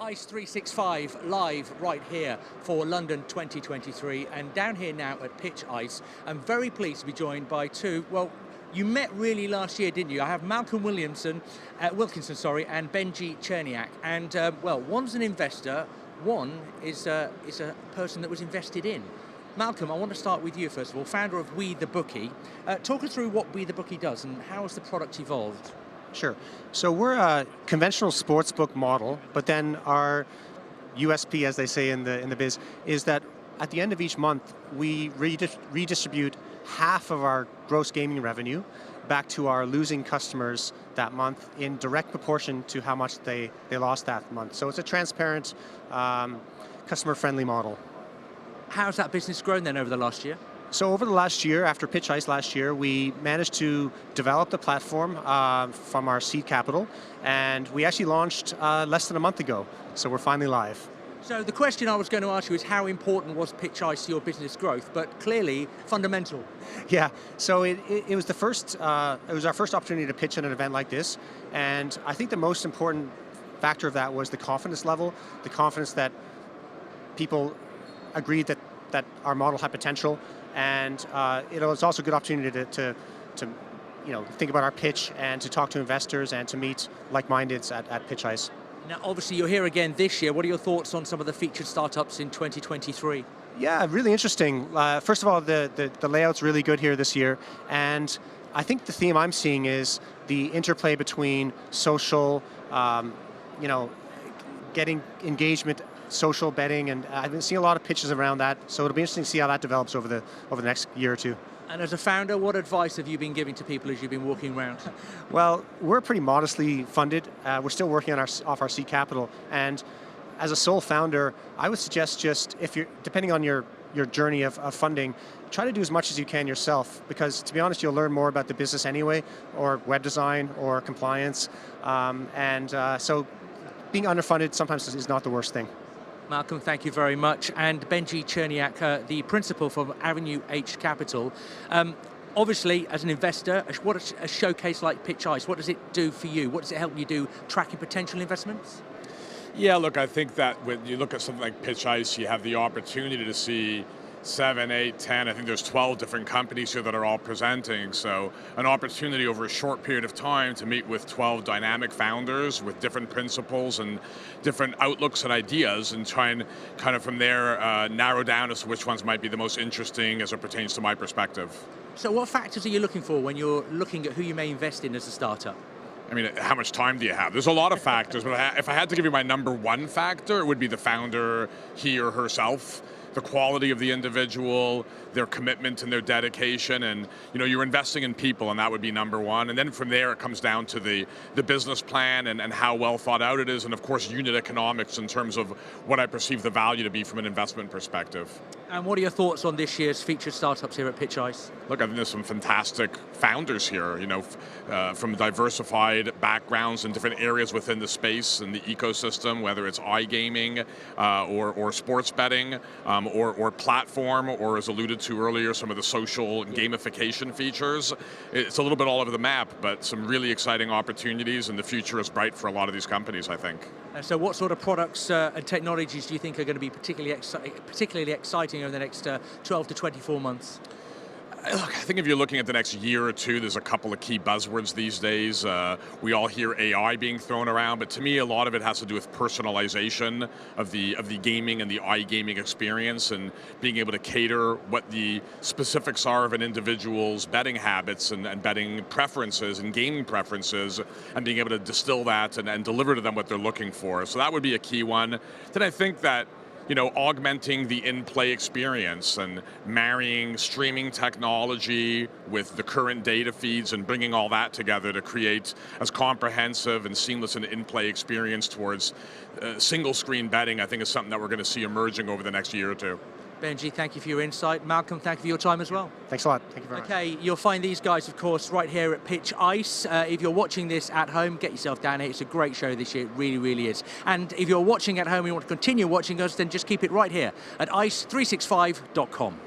ICE 365 live right here for London 2023, and down here now at Pitch Ice, I'm very pleased to be joined by two, well, you met really last year, didn't you? I have Malcolm Wilkinson, and Benjie Cherniak, and well, one's an investor, one is a person that was invested in. Malcolm, I want to start with you first of all, founder of WeTheBookie. Talk us through what WeTheBookie does and how has the product evolved? Sure. So we're a conventional sportsbook model, but then our USP, as they say in the biz, is that at the end of each month, we redistribute half of our gross gaming revenue back to our losing customers that month in direct proportion to how much they lost that month. So it's a transparent, customer-friendly model. How's that business grown then over the last year? So over the last year, after Pitch Ice last year, we managed to develop the platform from our seed capital, and we actually launched less than a month ago, so we're finally live. So the question I was going to ask you is how important was Pitch Ice to your business growth, but clearly fundamental. Yeah, so it was the first, it was our first opportunity to pitch at an event like this, and I think the most important factor of that was the confidence level, the confidence that people agreed that our model had potential, and it was also a good opportunity to think about our pitch and to talk to investors and to meet like-mindeds at Pitch Ice. Now, obviously, you're here again this year. What are your thoughts on some of the featured startups in 2023? Yeah, really interesting. First of all, the layout's really good here this year, and I think the theme I'm seeing is the interplay between social, getting engagement, social betting, and I've been seeing a lot of pitches around that, so it'll be interesting to see how that develops over the next year or two. And as a founder, what advice have you been giving to people as you've been walking around? Well, we're pretty modestly funded. We're still working on off our seed capital, and as a sole founder, I would suggest just, if you're, depending on your journey of funding, try to do as much as you can yourself, because to be honest, you'll learn more about the business anyway, or web design, or compliance, so being underfunded sometimes is not the worst thing. Malcolm, thank you very much. And Benjie Cherniak, the principal from Avenue H Capital. Obviously, as an investor, what a showcase like Pitch Ice, what does it do for you? What does it help you do tracking potential investments? Yeah, look, I think that when you look at something like Pitch Ice, you have the opportunity to see 7, 8, 10, I think there's 12 different companies here that are all presenting, so an opportunity over a short period of time to meet with 12 dynamic founders with different principles and different outlooks and ideas, and try and kind of from there narrow down as to which ones might be the most interesting as it pertains to my perspective. So what factors are you looking for when you're looking at who you may invest in as a startup? I mean, how much time do you have? There's a lot of factors, but if I had to give you my number one factor, it would be the founder, he or herself, the quality of the individual, their commitment and their dedication, and you're investing in people, and that would be number one. And then from there it comes down to the business plan and how well thought out it is, and of course unit economics in terms of what I perceive the value to be from an investment perspective. And what are your thoughts on this year's featured startups here at Pitch Ice? Look, I think there's some fantastic founders here, from diversified backgrounds in different areas within the space and the ecosystem, whether it's iGaming or sports betting, or platform, or as alluded to earlier, some of the social and gamification features. It's a little bit all over the map, but some really exciting opportunities, and the future is bright for a lot of these companies, I think. So what sort of products and technologies do you think are going to be particularly exciting over the next 12 to 24 months? Look, I think if you're looking at the next year or two, there's a couple of key buzzwords these days. We all hear AI being thrown around, but to me, a lot of it has to do with personalization of the gaming and the iGaming experience, and being able to cater what the specifics are of an individual's betting habits and betting preferences and gaming preferences, and being able to distill that and deliver to them what they're looking for. So that would be a key one. Then I think that augmenting the in-play experience and marrying streaming technology with the current data feeds and bringing all that together to create as comprehensive and seamless an in-play experience towards single-screen betting, I think is something that we're going to see emerging over the next year or two. Benjie, thank you for your insight. Malcolm, thank you for your time as well. Thanks a lot. Thank you very much. Okay, you'll find these guys, of course, right here at Pitch Ice. If you're watching this at home, get yourself down here. It's a great show this year. It really, really is. And if you're watching at home and you want to continue watching us, then just keep it right here at ice365.com.